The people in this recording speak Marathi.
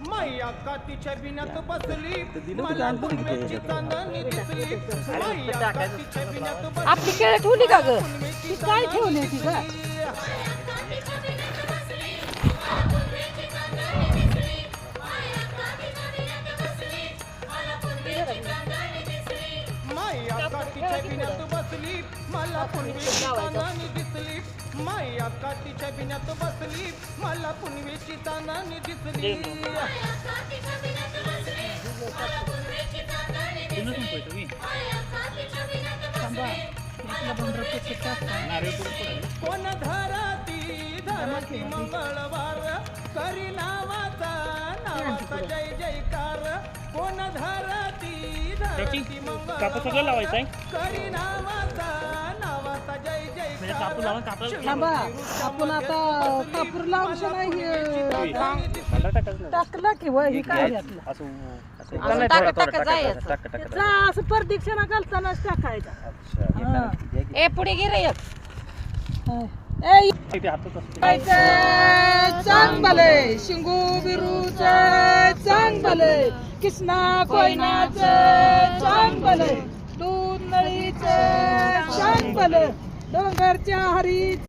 मैया कातीच्या बिण्यात बसली मला पुनवेची चांदणी दिसली मैया कातीच्या बिण्यात बसली आपली केळ ठेवली का ग ती काय ठेवली ती ग मैया कातीच्या बिण्यात बसली मला पुनवेची चांदणी दिसली मैया कातीच्या बिण्यात बसली मला पुनवेची चांदणी दिसली कोण धरती मंगळवार करी नावाचा जय जयकार कोण धरती मंगळवार करी नावाचा जय जयकार थांबा आपण आता कापूर लावून नाही टाकला की वय हे काय घातलं असं प्रदक्षिणा घालतानाच टाकायचा ए पुढे गे रे चांगले शिंगू बिरूचे चांगले कृष्णा कोयनाचे चांगले दूध नळीचे चांगले डोंगरच्या हरी